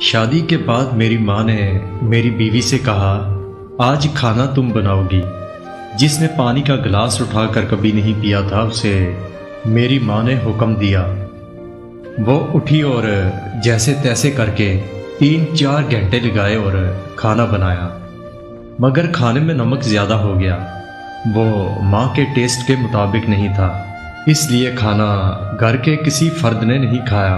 شادی کے بعد میری ماں نے میری بیوی سے کہا، آج کھانا تم بناؤ گی۔ جس نے پانی کا گلاس اٹھا کر کبھی نہیں پیا تھا اسے میری ماں نے حکم دیا۔ وہ اٹھی اور جیسے تیسے کر کے 3-4 گھنٹے لگائے اور کھانا بنایا، مگر کھانے میں نمک زیادہ ہو گیا۔ وہ ماں کے ٹیسٹ کے مطابق نہیں تھا، اس لیے کھانا گھر کے کسی فرد نے نہیں کھایا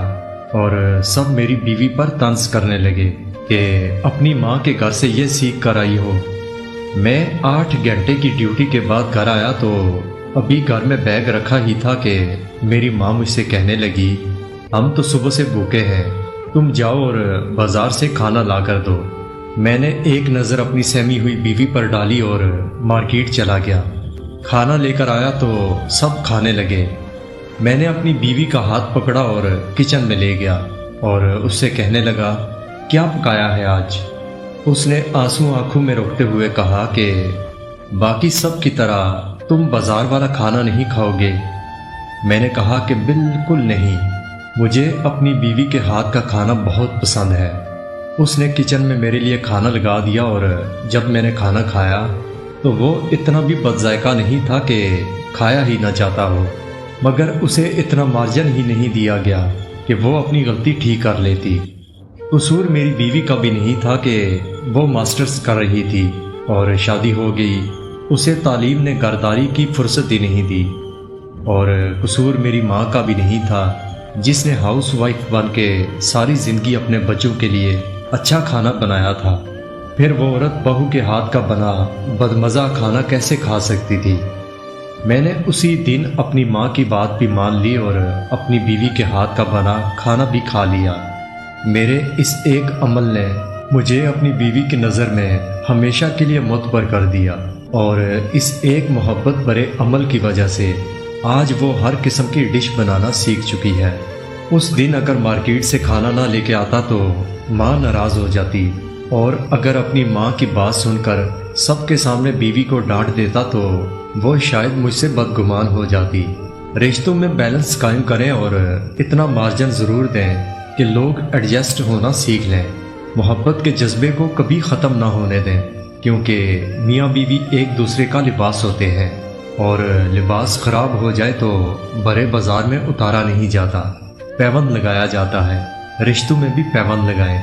اور سب میری بیوی پر طنز کرنے لگے کہ اپنی ماں کے گھر سے یہ سیکھ کر آئی ہو۔ میں 8 گھنٹے کی ڈیوٹی کے بعد گھر آیا تو ابھی گھر میں بیگ رکھا ہی تھا کہ میری ماں مجھ سے کہنے لگی، ہم تو صبح سے بھوکے ہیں، تم جاؤ اور بازار سے کھانا لا کر دو۔ میں نے ایک نظر اپنی سہمی ہوئی بیوی پر ڈالی اور مارکیٹ چلا گیا۔ کھانا لے کر آیا تو سب کھانے لگے۔ میں نے اپنی بیوی کا ہاتھ پکڑا اور کچن میں لے گیا اور اس سے کہنے لگا، کیا پکایا ہے آج؟ اس نے آنسو آنکھوں میں روکتے ہوئے کہا کہ باقی سب کی طرح تم بازار والا کھانا نہیں کھاؤ گے۔ میں نے کہا کہ بالکل نہیں، مجھے اپنی بیوی کے ہاتھ کا کھانا بہت پسند ہے۔ اس نے کچن میں میرے لیے کھانا لگا دیا اور جب میں نے کھانا کھایا تو وہ اتنا بھی بد ذائقہ نہیں تھا کہ کھایا ہی نہ جاتا ہو، مگر اسے اتنا مارجن ہی نہیں دیا گیا کہ وہ اپنی غلطی ٹھیک کر لیتی۔ قصور میری بیوی کا بھی نہیں تھا کہ وہ ماسٹرز کر رہی تھی اور شادی ہو گئی، اسے تعلیم نے گھرداری کی فرصت ہی نہیں دی۔ اور قصور میری ماں کا بھی نہیں تھا جس نے ہاؤس وائف بن کے ساری زندگی اپنے بچوں کے لیے اچھا کھانا بنایا تھا۔ پھر وہ عورت بہو کے ہاتھ کا بنا بدمزہ کھانا کیسے کھا سکتی تھی؟ میں نے اسی دن اپنی ماں کی بات بھی مان لی اور اپنی بیوی کے ہاتھ کا بنا کھانا بھی کھا لیا۔ میرے اس ایک عمل نے مجھے اپنی بیوی کی نظر میں ہمیشہ کے لیے معتبر کر دیا، اور اس ایک محبت بھرے عمل کی وجہ سے آج وہ ہر قسم کی ڈش بنانا سیکھ چکی ہے۔ اس دن اگر مارکیٹ سے کھانا نہ لے کے آتا تو ماں ناراض ہو جاتی، اور اگر اپنی ماں کی بات سن کر سب کے سامنے بیوی کو ڈانٹ دیتا تو وہ شاید مجھ سے بدگمان ہو جاتی۔ رشتوں میں بیلنس قائم کریں اور اتنا مارجن ضرور دیں کہ لوگ ایڈجسٹ ہونا سیکھ لیں۔ محبت کے جذبے کو کبھی ختم نہ ہونے دیں، کیونکہ میاں بیوی ایک دوسرے کا لباس ہوتے ہیں، اور لباس خراب ہو جائے تو بڑے بازار میں اتارا نہیں جاتا، پیوند لگایا جاتا ہے۔ رشتوں میں بھی پیوند لگائیں۔